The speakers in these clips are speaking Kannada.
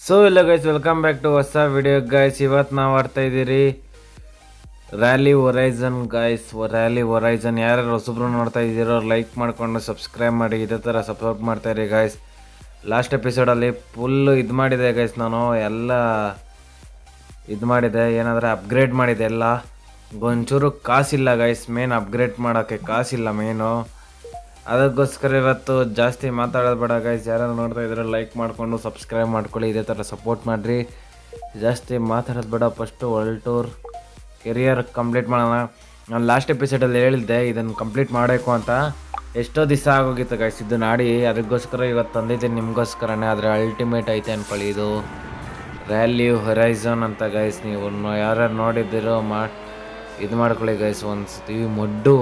ಸೊ ಇಲ್ಲ ಗೈಸ್, ವೆಲ್ಕಮ್ ಬ್ಯಾಕ್ ಟು ಹೊಸ ವಿಡಿಯೋ ಗೈಸ್. ಇವತ್ತು ನಾವು ಆಡ್ತಾ ಇದ್ದೀರಿ rally horizon guys. Rally horizon ಯಾರ್ಯಾರು ಹೊಸಬ್ರು ನೋಡ್ತಾ ಇದ್ದೀರೋ ಲೈಕ್ ಮಾಡ್ಕೊಂಡು ಸಬ್ಸ್ಕ್ರೈಬ್ ಮಾಡಿ, ಇದೇ ಥರ ಸಪೋರ್ಟ್ ಮಾಡ್ತಾ ಇರಿ ಗೈಸ್. ಲಾಸ್ಟ್ ಎಪಿಸೋಡಲ್ಲಿ ಫುಲ್ಲು ಇದು ಮಾಡಿದೆ ಗೈಸ್, ನಾನು ಎಲ್ಲ ಇದು ಮಾಡಿದೆ, ಏನಾದರೆ ಅಪ್ಗ್ರೇಡ್ ಮಾಡಿದೆ ಎಲ್ಲ. ಒಂಚೂರು ಕಾಸಿಲ್ಲ ಗೈಸ್, ಮೇನ್ ಅಪ್ಗ್ರೇಡ್ ಮಾಡೋಕ್ಕೆ ಕಾಸಿಲ್ಲ ಮೇನು. ಅದಕ್ಕೋಸ್ಕರ ಇವತ್ತು ಜಾಸ್ತಿ ಮಾತಾಡೋದು ಬೇಡ ಗೈಸ್. ಯಾರು ನೋಡ್ತಾ ಇದ್ರೆ ಲೈಕ್ ಮಾಡಿಕೊಂಡು ಸಬ್ಸ್ಕ್ರೈಬ್ ಮಾಡ್ಕೊಳ್ಳಿ, ಇದೇ ಥರ ಸಪೋರ್ಟ್ ಮಾಡಿರಿ. ಜಾಸ್ತಿ ಮಾತಾಡೋದು ಬೇಡ, first world tour career complete ಮಾಡೋಣ. ನಾನು ಲಾಸ್ಟ್ ಎಪಿಸೋಡಲ್ಲಿ ಹೇಳಿದ್ದೆ ಇದನ್ನು ಕಂಪ್ಲೀಟ್ ಮಾಡಬೇಕು ಅಂತ. ಎಷ್ಟೋ ದಿವಸ ಆಗೋಗಿತ್ತು ಗೈಸ್ ಇದನ್ನು ಆಡಿ, ಅದಕ್ಕೋಸ್ಕರ ಇವತ್ತು ತಂದಿದ್ದೀನಿ ನಿಮಗೋಸ್ಕರನೇ. ಆದರೆ ಅಲ್ಟಿಮೇಟ್ ಐತೆ ಅಂದ್ಕೊಳ್ಳಿ, ಇದು ರ್ಯಾಲಿ ಹೊರೈಸನ್ ಅಂತ ಗೈಸ್. ನೀವು ಯಾರ್ಯಾರು ನೋಡಿದ್ದೀರೋ ಇದು ಮಾಡ್ಕೊಳ್ಳಿ ಗೈಸ್ ಒಂದ್ಸತಿ. ಮಡ್ಡು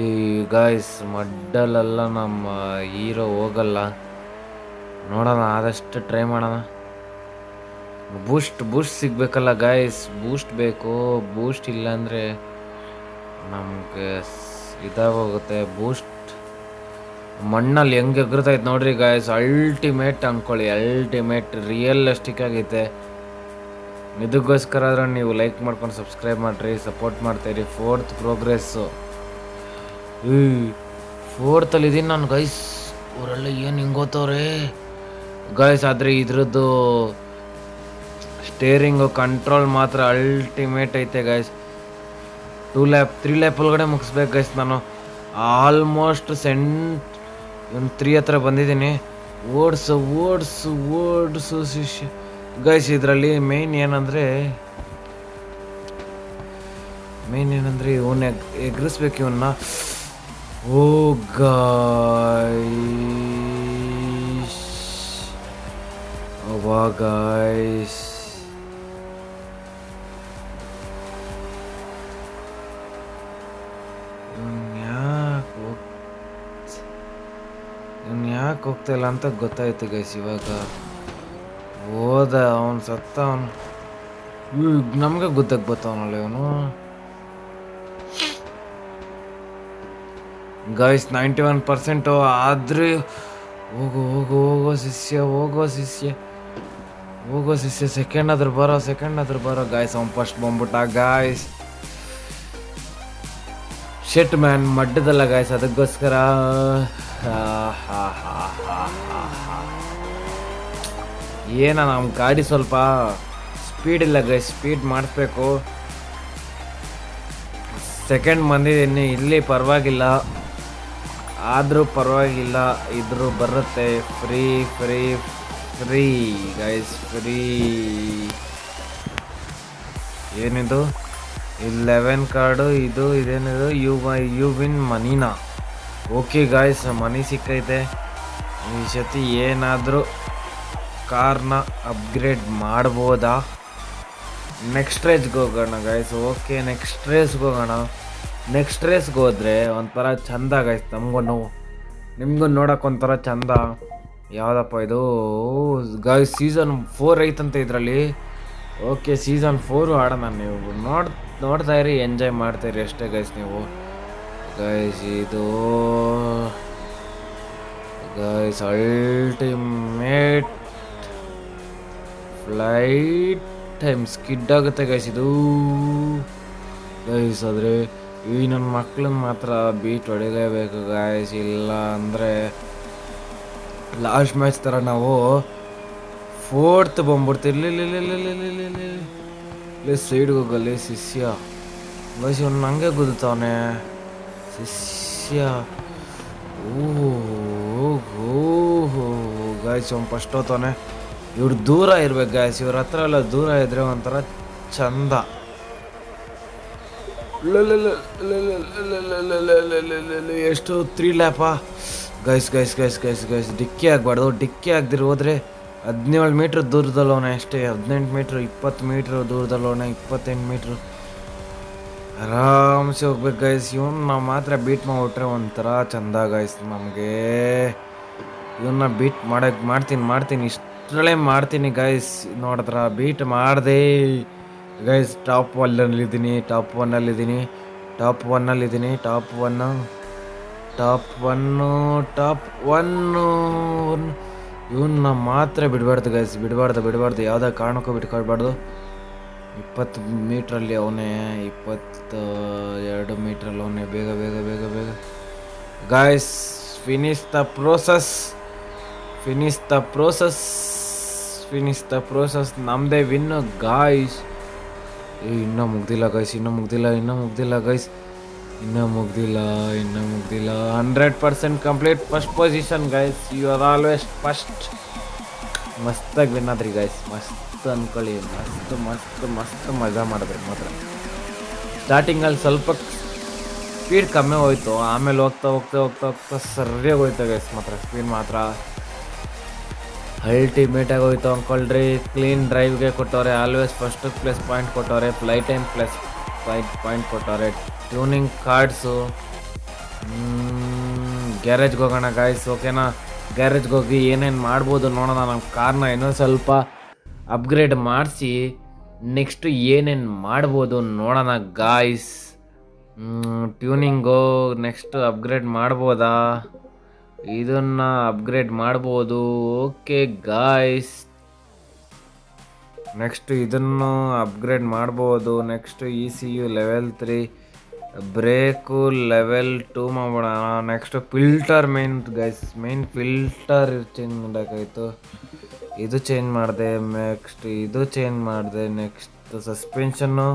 ಈ ಗಾಯ್ಸ್ ಮಡ್ಡಲ್ಲೆಲ್ಲ ನಮ್ಮ ಹೀರೋ ಹೋಗಲ್ಲ, ನೋಡೋಣ ಆದಷ್ಟು ಟ್ರೈ ಮಾಡೋಣ. ಬೂಸ್ಟ್ ಸಿಗಬೇಕಲ್ಲ ಗಾಯ್ಸ್, ಬೂಸ್ಟ್ ಬೇಕು. ಬೂಸ್ಟ್ ಇಲ್ಲಾಂದರೆ ನಮಗೆ ಇದಾಗೋಗುತ್ತೆ. ಬೂಸ್ಟ್ ಮಣ್ಣಲ್ಲಿ ಹೆಂಗೆ ಎಗ್ರತೈತೆ ನೋಡ್ರಿ ಗಾಯ್ಸ್, ಅಲ್ಟಿಮೇಟ್ ಅಂದ್ಕೊಳ್ಳಿ, ಅಲ್ಟಿಮೇಟ್ ರಿಯಲಿಸ್ಟಿಕ್ ಆಗೈತೆ. ಇದಕ್ಕೋಸ್ಕರ ಆದ್ರೆ ನೀವು ಲೈಕ್ ಮಾಡ್ಕೊಂಡು ಸಬ್ಸ್ಕ್ರೈಬ್ ಮಾಡಿರಿ, ಸಪೋರ್ಟ್ ಮಾಡ್ತಾಯಿರಿ. 4th ಪ್ರೋಗ್ರೆಸ್ಸು ಈ 4th ಇದ್ದೀನಿ ನಾನು ಗೈಸ್. ಅವರೆಲ್ಲ ಏನು ಹಿಂಗೋತವ್ರೆ ಗೈಸ್. ಆದರೆ ಇದ್ರದ್ದು ಸ್ಟೇರಿಂಗು ಕಂಟ್ರೋಲ್ ಮಾತ್ರ ಅಲ್ಟಿಮೇಟ್ ಐತೆ ಗೈಸ್. 3 ಲ್ಯಾಪ್ ಒಳಗಡೆ ಮುಗಿಸ್ಬೇಕು ಗೈಸ್. ನಾನು ಆಲ್ಮೋಸ್ಟ್ 3 ಹತ್ರ ಬಂದಿದ್ದೀನಿ. ಓಡಿಸು ಶಿಷ್ಯ ಗೈಸ್. ಇದರಲ್ಲಿ ಮೇನ್ ಏನಂದರೆ ಇವನ್ನ ಎಗ್ರಿಸ್ಬೇಕು ಇವನ್ನ. ಓ ಗಾಯ್ಸ್, ವಾ ಗಾಯ್ಸ್, ಇವನ್ ಯಾಕೆ ಹೋಗ್ತಾ ಇಲ್ಲ ಅಂತ ಗೊತ್ತಾಯ್ತು ಗೈಸ್. ಇವಾಗ ಹೋದ ಅವನು ಸತ್ತ, ಅವನು ನಮಗೆ ಗೊತ್ತಾಗ ಬತ್ತವನಲ್ಲ ಇವನು ಗೈಸ್. 91% ಆದರೆ ಹೋಗೋ ಶಿಷ್ಯ ಸೆಕೆಂಡ್ ಆದ್ರೂ ಬರೋ ಗಾಯ್ಸ್. ಅವ್ನು ಫಸ್ಟ್ ಬಂದ್ಬಿಟ್ಟ ಗಾಯ್ಸ್. ಶೆಟ್ ಮ್ಯಾನ್ ಮಡ್ಡದಲ್ಲ ಗಾಯ್ಸ್, ಅದಕ್ಕೋಸ್ಕರ ನಮ್ಮ ಗಾಡಿ ಸ್ವಲ್ಪ ಸ್ಪೀಡ್ ಇಲ್ಲ ಗೈಸ್, ಸ್ಪೀಡ್ ಮಾಡಿಸ್ಬೇಕು. ಸೆಕೆಂಡ್ ಬಂದಿದ್ದೀನಿ, ಇಲ್ಲಿ ಪರವಾಗಿಲ್ಲ, ಆದರೂ ಪರವಾಗಿಲ್ಲ, ಇದ್ರೂ ಬರುತ್ತೆ. Free guys, free. ಏನಿದು 11 ಕಾರ್ಡು, ಇದೇನಿದು ಯು ವಿನ್ ಮನಿನಾ? ಓಕೆ ಗಾಯ್ಸ್, ಮನಿ ಸಿಕ್ಕೈತೆ. ಈ ಸತಿ ಏನಾದರೂ ಕಾರ್ನ ಅಪ್ಗ್ರೇಡ್ ಮಾಡ್ಬೋದಾ? ನೆಕ್ಸ್ಟ್ ರೇಸ್ಗೆ ಹೋಗೋಣ ಗೈಸ್. ಓಕೆ, ನೆಕ್ಸ್ಟ್ ರೇಸ್ಗೆ ಹೋಗೋಣ. ನೆಕ್ಸ್ಟ್ ರೇಸ್ಗೆ ಹೋದರೆ ಒಂಥರ ಚಂದ ಗೈಸ್, ನಿಮಗೂ ನೋಡೋಕೆ ಒಂಥರ ಚಂದ. ಯಾವುದಪ್ಪ ಇದು ಗೈಸ್? ಸೀಸನ್ 4 ಐತಂತೆ ಇದರಲ್ಲಿ. ಓಕೆ, ಸೀಸನ್ 4 ಆಡೋಣ. ನೀವು ನೋಡ್ತಾ ಇರಿ, ಎಂಜಾಯ್ ಮಾಡ್ತಾಯಿರಿ ಅಷ್ಟೇ ಗೈಸ್ ನೀವು. ಗೈಸ್ ಇದು guys ultimate flight time skid ಆಗುತ್ತೆ ಗೈಸ್ ಇದು ಗೈಸ್. ಆದರೆ ಈ ನನ್ನ ಮಕ್ಳನ್ನ ಮಾತ್ರ ಬೀಟ್ ಹೊಡಿಲೇಬೇಕು ಗೈಸ್, ಇಲ್ಲ ಅಂದರೆ ಲಾಸ್ಟ್ ಮ್ಯಾಚ್ ಥರ ನಾವು 4th ಬಂದ್ಬಿಡ್ತೀವಿ. ಸೈಡ್ಗೆ ಹೋಗಲ್ಲಿ ಶಿಷ್ಯ ಗೈಸ್. ಇವನು ನನಗೆ ಗುದ್ದುತ್ತವನೆ ಶಿಷ್ಯ. ಓಹೋ ಗಾಯ್ಸ್, ಅವ್ನು ಫಸ್ಟ್ ಹೋಗ್ತಾನೆ. ಇವ್ರು ದೂರ ಇರ್ಬೇಕು ಗಾಯ್ಸ್, ಇವ್ರ ಹತ್ರ ಎಲ್ಲ ದೂರ ಇದ್ರೆ ಒಂಥರ ಚಂದ. ಎಷ್ಟು 3 ಲ್ಯಾಪಾ ಗೈಸ್. ಡಿಕ್ಕಿ ಆಗಬಾರ್ದು. ಡಿಕ್ಕಿ ಆಗದಿರು ಹೋದರೆ 17 ಮೀಟ್ರ್ ದೂರದಲ್ಲವನೆ ಅಷ್ಟೇ. 18 ಮೀಟ್ರ್, 20 ಮೀಟ್ರ್ ದೂರದಲ್ಲವನೆ, 28 ಮೀಟ್ರ್ ಆರಾಮ್ಸೆ ಹೋಗ್ಬೇಕು ಗೈಸ್. ಇವನ್ನ ನಾವು ಮಾತ್ರ ಬೀಟ್ ಮಾಡಿಬಿಟ್ರೆ ಒಂಥರ ಚಂದ ಗೈಸ್ ನಮಗೆ. ಇವನ್ನ ಬೀಟ್ ಮಾಡ್ತೀನಿ ಇಷ್ಟರಲ್ಲೇ ಮಾಡ್ತೀನಿ ಗೈಸ್. ನೋಡಿದ್ರ ಬೀಟ್ ಮಾಡಿದೆ ಗೈಸ್. ಟಾಪ್ 1 ಇವನ್ನ ಮಾತ್ರ ಬಿಡಬಾರ್ದು ಗೈಸ್, ಬಿಡಬಾರ್ದು ಯಾವುದೇ ಕಾರಣಕ್ಕೂ ಬಿಟ್ಕೊಳ್ಬಾರ್ದು. 20 ಮೀಟ್ರಲ್ಲಿ ಅವನೇ, 22 ಮೀಟ್ರಲ್ಲಿ ಅವನೇ. ಬೇಗ ಬೇಗ ಬೇಗ ಬೇಗ ಗಾಯ್ಸ್, ಫಿನಿಶ್ ದ ಪ್ರೋಸೆಸ್. ನಮ್ಮದೇ ವಿನ್ನು ಗಾಯ್ಸ್. ಇನ್ನೂ ಮುಗ್ದಿಲ್ಲ ಗೈಸ್, ಇನ್ನೂ ಮುಗ್ದಿಲ್ಲ. 100% complete. First position guys, you are always first. ಮಸ್ತಾಗಿ ವಿನ್ ಆದ್ರಿ ಗೈಸ್, ಮಸ್ತ್ ಅಂದ್ಕೊಳ್ಳಿ. ಮಸ್ತ್ ಮಜಾ ಮಾಡಿದ್ರಿ ಮಾತ್ರ. ಸ್ಟಾರ್ಟಿಂಗಲ್ಲಿ ಸ್ವಲ್ಪ ಸ್ಪೀಡ್ ಕಮ್ಮಿ ಹೋಯ್ತು, ಆಮೇಲೆ ಹೋಗ್ತಾ ಸರಿಯಾಗಿ ಹೋಯ್ತು ಗೈಸ್. ಮಾತ್ರ ಸ್ಪೀಡ್ ಮಾತ್ರ ಅಲ್ಟಿಮೇಟಾಗಿ ಹೋಯ್ತು ಅಂದ್ಕೊಳ್ರಿ. ಕ್ಲೀನ್ ಡ್ರೈವ್ಗೆ ಕೊಟ್ಟವ್ರೆ, ಆಲ್ವೇಸ್ ಫಸ್ಟ್ ಪ್ಲಸ್ ಪಾಯಿಂಟ್ ಕೊಟ್ಟವ್ರೆ, ಫ್ಲೈ ಟೈಮ್ ಪ್ಲಸ್ ಪಾಯಿಂಟ್ ಕೊಟ್ಟವ್ರೆ, ಟ್ಯೂನಿಂಗ್ ಕಾರ್ಡ್ಸು. ಗ್ಯಾರೇಜ್ಗೆ ಹೋಗೋಣ ಗಾಯ್ಸ್, ಓಕೆನಾ? ಗ್ಯಾರೇಜ್ಗೆ ಹೋಗಿ ಏನೇನು ಮಾಡ್ಬೋದು ನೋಡೋಣ. ನಮ್ಮ ಕಾರ್ನ ಇನ್ನೂ ಸ್ವಲ್ಪ ಅಪ್ಗ್ರೇಡ್ ಮಾಡಿಸಿ ನೆಕ್ಸ್ಟು ಏನೇನು ಮಾಡ್ಬೋದು ನೋಡೋಣ ಗಾಯ್ಸ್. ಟ್ಯೂನಿಂಗು ನೆಕ್ಸ್ಟ್ ಅಪ್ಗ್ರೇಡ್ ಮಾಡ್ಬೋದಾ? ಇದನ್ನು ಅಪ್ಗ್ರೇಡ್ ಮಾಡ್ಬೋದು. ಓಕೆ ಗಾಯ್ಸ್, ನೆಕ್ಸ್ಟ್ ಇದನ್ನು ಅಪ್ಗ್ರೇಡ್ ಮಾಡ್ಬೋದು. Next ECU level 3, brake level 2 ಮಾಡೋಣ. Next filter main filter change ಮಾಡೋಕ್ಕಾಯಿತು, ಇದು ಚೇಂಜ್ ಮಾಡಿದೆ. ನೆಕ್ಸ್ಟ್ ಇದು ಚೇಂಜ್ ಮಾಡಿದೆ. ನೆಕ್ಸ್ಟ್ ಸಸ್ಪೆನ್ಷನ್ನು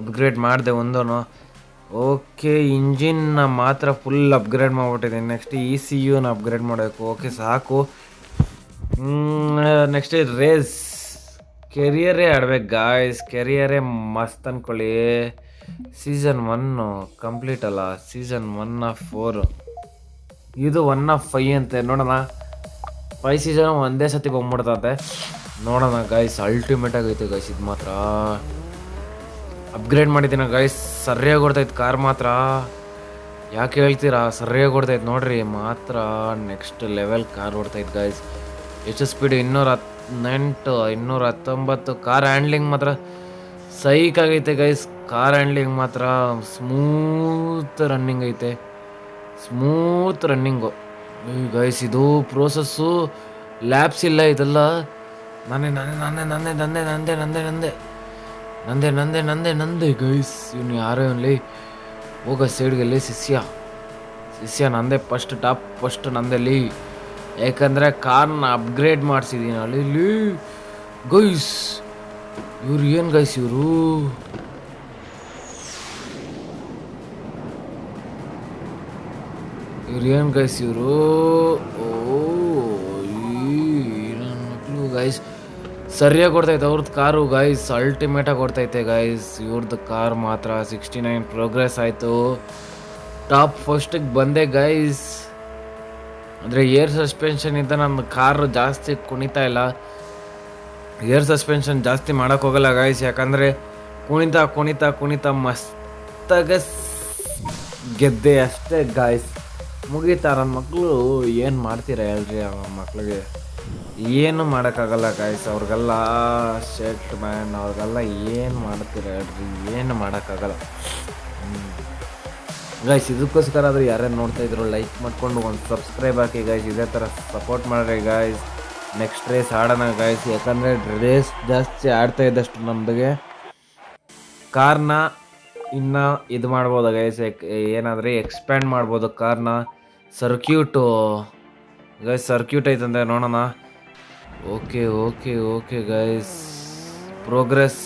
ಅಪ್ಗ್ರೇಡ್ ಮಾಡಿದೆ ಒಂದೂ. ಓಕೆ, ಇಂಜಿನ್ನ ಮಾತ್ರ ಫುಲ್ ಅಪ್ಗ್ರೇಡ್ ಮಾಡಿಬಿಟ್ಟಿದ್ದೀನಿ. ನೆಕ್ಸ್ಟ್ ECUನ ಅಪ್ಗ್ರೇಡ್ ಮಾಡಬೇಕು. ಓಕೆ ಸಾಕು. ನೆಕ್ಸ್ಟ್ ರೇಸ್ ಕೆರಿಯರೇ ಆಡ್ಬೇಕು ಗಾಯ್ಸ್, ಕೆರಿಯರೇ ಮಸ್ತ್ ಅಂದ್ಕೊಳ್ಳಿ. ಸೀಸನ್ 1 ಕಂಪ್ಲೀಟ್ ಅಲ್ಲ, ಸೀಸನ್ 1 of 4, ಇದು 1 of 5 ಅಂತೆ. ನೋಡೋಣ, 5 ಸೀಸನ್ ಒಂದೇ ಸತಿ ಬಂದ್ಬಿಡ್ತಂತೆ. ನೋಡೋಣ ಗಾಯ್ಸ್, ಅಲ್ಟಿಮೇಟ್ ಆಗೈತೆ ಗಾಯ್ಸ್. ಇದು ಮಾತ್ರ ಅಪ್ಗ್ರೇಡ್ ಮಾಡಿದ್ದೀನಿ ಗಾಯ್ಸ್, ಸರಿಯಾಗಿ ಹೊಡ್ತೈತೆ ಕಾರ್ ಮಾತ್ರ. ಯಾಕೆ ಹೇಳ್ತೀರಾ, ಸರಿಯಾಗಿ ಹೊಡ್ತೈತೆ ನೋಡ್ರಿ ಮಾತ್ರ. ನೆಕ್ಸ್ಟ್ ಲೆವೆಲ್ ಕಾರ್ ಹೊಡ್ತೈತೆ ಗಾಯ್ಸ್. ಎಷ್ಟು ಸ್ಪೀಡ್? 219. ಕಾರ್ ಹ್ಯಾಂಡ್ಲಿಂಗ್ ಮಾತ್ರ ಸೈಕ್ ಆಗೈತೆ ಗೈಸ್. ಕಾರ್ ಹ್ಯಾಂಡ್ಲಿಂಗ್ ಮಾತ್ರ ಸ್ಮೂತ್ ರನ್ನಿಂಗು ಗೈಸ್. ಇದು ಪ್ರೋಸೆಸ್ಸು ಲ್ಯಾಬ್ಸ್ ಇಲ್ಲ, ಇದೆಲ್ಲ ನಂದೆ ಗೈಸ್. ಇವನು ಯಾರೋ ಇವನಲ್ಲಿ ಹೋಗ ಸೈಡ್ಗಲ್ಲಿ ಶಿಷ್ಯ ನಂದೆ ಫಸ್ಟ್ ನಂದಲ್ಲಿ. ಯಾಕಂದರೆ ಕಾರ್ನ ಅಪ್ಗ್ರೇಡ್ ಮಾಡಿಸಿದ್ದೀನಿ ಅಲ್ಲಿ ಗೈಸ್. ಇವ್ರು ಏನು ಗೈಸ್, ಇವರು ಓ ನನ್ನ ಮಕ್ಕಳು ಗೈಸ್. ಸರಿಯಾಗಿ ಕೊಡ್ತೈತೆ ಅವ್ರದ್ದು ಕಾರು ಗೈಸ್, ಅಲ್ಟಿಮೇಟಾಗಿ ಕೊಡ್ತೈತೆ ಗೈಸ್. ಇವ್ರದ್ದು ಕಾರ್ ಮಾತ್ರ 69 ಪ್ರೋಗ್ರೆಸ್ ಆಯಿತು, ಟಾಪ್ ಫಸ್ಟಿಗೆ ಬಂದೆ ಗೈಸ್. ಅಂದರೆ ಏರ್ ಸಸ್ಪೆನ್ಷನ್ ಇದ್ದ ನನ್ನ ಕಾರು ಜಾಸ್ತಿ ಕುಣಿತಾ ಇಲ್ಲ. ಏರ್ ಸಸ್ಪೆನ್ಷನ್ ಜಾಸ್ತಿ ಮಾಡೋಕ್ಕೋಗಲ್ಲ ಗೈಸ್, ಯಾಕಂದರೆ ಕುಣಿತಾ ಮಸ್ತಾಗ ಗೆದ್ದೆ ಅಷ್ಟೇ ಗಾಯ್ಸ್. ಮುಗೀತಾ. ನನ್ನ ಮಕ್ಕಳು ಏನು ಮಾಡ್ತೀರಾ ಹೇಳ್ರಿ, ಆ ಮಕ್ಳಿಗೆ ಏನು ಮಾಡೋಕ್ಕಾಗಲ್ಲ ಗಾಯ್ಸ್. ಅವ್ರಿಗೆಲ್ಲ ಶರ್ಟ್ ಮ್ಯಾನ್, ಅವ್ರಿಗೆಲ್ಲ ಏನು ಮಾಡ್ತೀರಾ ಹೇಳ್ರಿ, ಏನು ಮಾಡೋಕ್ಕಾಗಲ್ಲ ಗೈಸ್. ಇದಕ್ಕೋಸ್ಕರ ಆದರೂ ಯಾರ್ಯಾರು ನೋಡ್ತಾಯಿದ್ರು ಲೈಕ್ ಮಾಡಿಕೊಂಡು ಒಂದು ಸಬ್ಸ್ಕ್ರೈಬ್ ಹಾಕಿ ಗೈಸ್. ಇದೇ ಥರ ಸಪೋರ್ಟ್ ಮಾಡಿರಿ ಗೈಸ್. ನೆಕ್ಸ್ಟ್ ರೇಸ್ ಆಡೋಣ ಗೈಸ್, ಯಾಕಂದರೆ ರೇಸ್ ಜಾಸ್ತಿ ಆಡ್ತಾ ಇದ್ದಷ್ಟು ನಮಗೆ ಕಾರ್ನ ಇನ್ನು ಇದು ಮಾಡ್ಬೋದು ಗೈಸ್. ಏನಾದರೆ ಎಕ್ಸ್ಪ್ಯಾಂಡ್ ಮಾಡ್ಬೋದು ಕಾರ್ನ. ಸರ್ಕ್ಯೂಟ್ ಐತಂದರೆ ನೋಡೋಣ. Okay guys. ಪ್ರೋಗ್ರೆಸ್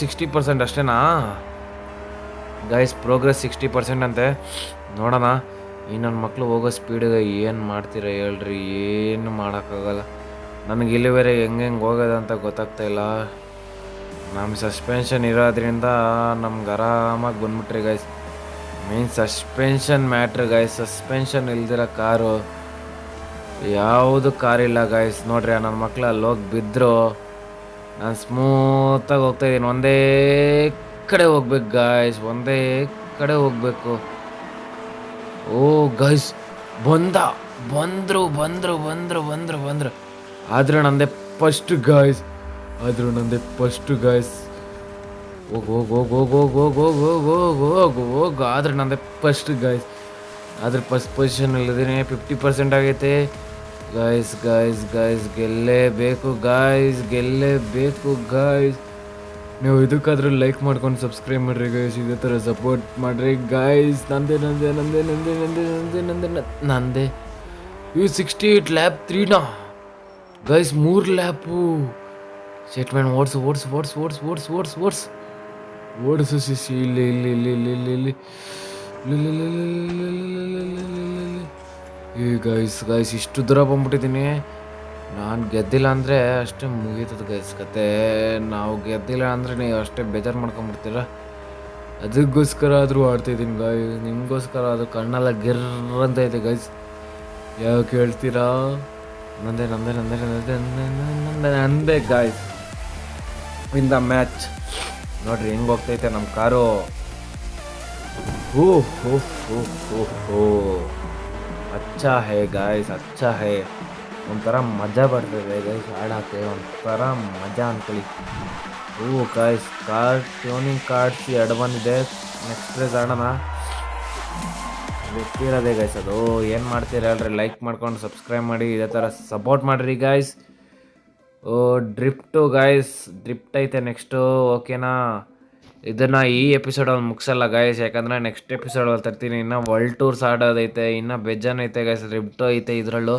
60% ಅಷ್ಟೇನಾ ಗೈಸ್? ಪ್ರೋಗ್ರೆಸ್ 60% ಅಂತೆ. ನೋಡೋಣ. ಈ ನನ್ನ ಮಕ್ಕಳು ಹೋಗೋ ಸ್ಪೀಡಿಗೆ ಏನು ಮಾಡ್ತೀರಾ ಹೇಳ್ರಿ, ಏನು ಮಾಡೋಕ್ಕಾಗಲ್ಲ. ನನಗೆ ಇಲ್ಲಿ ಬೇರೆ ಹೆಂಗೆ ಹೋಗೋದಂತ ಗೊತ್ತಾಗ್ತಾಯಿಲ್ಲ. ನಮ್ಮ ಸಸ್ಪೆನ್ಷನ್ ಇರೋದ್ರಿಂದ ನಮ್ಗೆ ಆರಾಮಾಗಿ ಬಂದ್ಬಿಟ್ರಿ guys. Main suspension matter guys. Suspension ಇಲ್ದಿರೋ ಕಾರು ಯಾವುದು ಕಾರಿಲ್ಲ ಗೈಸ್. ನೋಡ್ರಿ, ನನ್ನ ಮಕ್ಕಳು ಅಲ್ಲಿ ಹೋಗಿ ಬಿದ್ದರು. ನಾನು ಸ್ಮೂತಾಗಿ ಹೋಗ್ತಾಯಿದ್ದೀನಿ. ಒಂದೇ ಕಡೆ ಹೋಗ್ಬೇಕು ಗಾಯ್ಸ್, ಒಂದೇ ಕಡೆ ಹೋಗ್ಬೇಕು. ಓ ಗೈಸ್, ಬಂದರು. ಆದ್ರೆ ನಂದೇ ಫಸ್ಟ್ ಗಾಯ್ಸ್. ಹೋಗು. ಆದ್ರೆ ನಂದೇ ಫಸ್ಟ್ ಗಾಯ್ಸ್. ಆದ್ರೆ ಫಸ್ಟ್ ಪೊಸಿಷನ್ ಇಲ್ಲದೇ 50% ಆಗೈತೆ. ಗಾಯ್ಸ್ ಗಾಯ್ಸ್ ಗಾಯ್ಸ್ ಗೆಲ್ಲೇಬೇಕು ಗಾಯ್ಸ್, ಗೆಲ್ಲೇಬೇಕು ಗಾಯ್ಸ್. ನೀವು ಇದಕ್ಕಾದ್ರೂ ಲೈಕ್ ಮಾಡ್ಕೊಂಡು ಸಬ್ಸ್ಕ್ರೈಬ್ ಮಾಡಿರಿ ಗಾಯ್ಸ್, ಇದೇ ಥರ ಸಪೋರ್ಟ್ ಮಾಡಿರಿ ಗಾಯ್ಸ್. ನಂದೇ U68 ಲ್ಯಾಬ್ 3ನಾ ಗೈಸ್, 3 ಲ್ಯಾಪು. ಸ್ಟೇಟ್ಮೆಂಟ್ ಓಡಿಸು ಸಿಸಿ. ಇಲ್ಲಿ ಏ ಗೈಸ್ ಇಷ್ಟು ದೂರ ಬಂದ್ಬಿಟ್ಟಿದ್ದೀನಿ. ನಾನು ಗೆದ್ದಿಲ್ಲ ಅಂದರೆ ಅಷ್ಟೇ ಮುಗೀತದ ಗೈಸ್ ಕತೆ. ನಾವು ಗೆದ್ದಿಲ್ಲ ಅಂದರೆ ನೀವು ಅಷ್ಟೇ ಬೇಜಾರು ಮಾಡ್ಕೊಂಬಿಡ್ತೀರ. ಅದಕ್ಕೋಸ್ಕರ ಆದರೂ ಆಡ್ತಾಯಿದ್ದೀನಿ ಗಾಯ್ಸ್, ನಿಮಗೋಸ್ಕರ. ಅದು ಕಣ್ಣೆಲ್ಲ ಗಿರ್ರ ಅಂತ ಇದೆ ಗೈಸ್. ಯಾವ ಕೇಳ್ತೀರಾ? ನಂದೇ ಗಾಯ್ಸ್ ಇನ್ ದ ಮ್ಯಾಚ್. ನೋಡ್ರಿ ಹೆಂಗೆ ಹೋಗ್ತೈತೆ ನಮ್ಮ ಕಾರು. ಓ ಅಚ್ಚಾ ಹೇ ಗಾಯ್ಸ್, ಅಚ್ಚಾ ಹೇ. ಒಂಥರ ಮಜಾ ಬರ್ತದೆ ಗೈಸ್ ಆಡೋಕ್ಕೆ, ಒಂಥರ ಮಜಾ ಅಂದ್ಕೊಳ್ಳಿ. ಗಾಯ್ಸ್ ಕಾರ್ ಟ್ಯೂನಿಂಗ್ ಕಾರ್ಡ್ಸ್ 2 ಬಂದಿದೆ. ನೆಕ್ಸ್ಟ್ ರೇಸ್ ಆಡೋಣ. ಗೊತ್ತಿರೋದೇ ಗೈಸ್ ಅದು. ಏನು ಮಾಡ್ತೀರ ಹೇಳ್ರಿ, ಲೈಕ್ ಮಾಡ್ಕೊಂಡು ಸಬ್ಸ್ಕ್ರೈಬ್ ಮಾಡಿ, ಇದೇ ಥರ ಸಪೋರ್ಟ್ ಮಾಡಿರಿ ಗಾಯ್ಸ್. ಡ್ರಿಫ್ಟು ಗಾಯ್ಸ್, ಡ್ರಿಫ್ಟ್ ಐತೆ ನೆಕ್ಸ್ಟು, ಓಕೆನಾ? ಇದನ್ನು ಈ ಎಪಿಸೋಡಲ್ಲಿ ಮುಗಿಸಲ್ಲ ಗಾಯ್ಸ್, ಯಾಕಂದರೆ ನೆಕ್ಸ್ಟ್ ಎಪಿಸೋಡಲ್ಲಿ ತರ್ತೀನಿ. ಇನ್ನು ವರ್ಲ್ಡ್ ಟೂರ್ಸ್ ಆಡೋದೈತೆ, ಇನ್ನು ಬೆಜ್ಜನ್ ಐತೆ ಗಾಯ್ಸ್, ಡ್ರಿಫ್ಟು ಐತೆ ಇದರಲ್ಲೂ.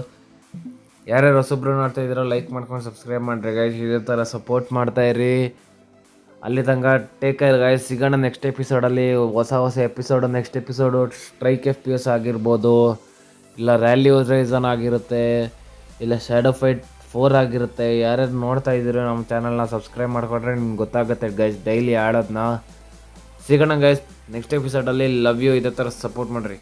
ಯಾರ್ಯಾರು ಹೊಸಬ್ರು ನೋಡ್ತಾ ಇದ್ದೀರೋ ಲೈಕ್ ಮಾಡ್ಕೊಂಡು ಸಬ್ಸ್ಕ್ರೈಬ್ ಮಾಡಿರಿ ಗಾಯ್ಸ್, ಇದೇ ಥರ ಸಪೋರ್ಟ್ ಮಾಡ್ತಾಯಿರಿ. ಅಲ್ಲಿ ತನಕ ಟೇಕ್ ಕೇರ್ ಗಾಯ್ಸ್. ಸಿಗೋಣ ನೆಕ್ಸ್ಟ್ ಎಪಿಸೋಡಲ್ಲಿ. ಹೊಸ episode. Next episode strike FPS ಆಗಿರ್ಬೋದು, ಇಲ್ಲ ರ್ಯಾಲಿ ಹೊರೈಸನ್ ಆಗಿರುತ್ತೆ, ಇಲ್ಲ ಶ್ಯಾಡೋ ಫೈಟ್ 4 ಆಗಿರುತ್ತೆ. ಯಾರ್ಯಾರು ನೋಡ್ತಾ ಇದ್ದೀರೋ ನಮ್ಮ ಚಾನಲ್ನ ಸಬ್ಸ್ಕ್ರೈಬ್ ಮಾಡಿಕೊಂಡ್ರೆ ನಿಮ್ಗೆ ಗೊತ್ತಾಗುತ್ತೆ ಗೈಸ್ ಡೈಲಿ ಆಡೋದನ್ನ. ಸಿಗೋಣ ಗೈಸ್ ನೆಕ್ಸ್ಟ್ ಎಪಿಸೋಡಲ್ಲಿ. Love you. ಇದೇ ಥರ ಸಪೋರ್ಟ್ ಮಾಡಿರಿ.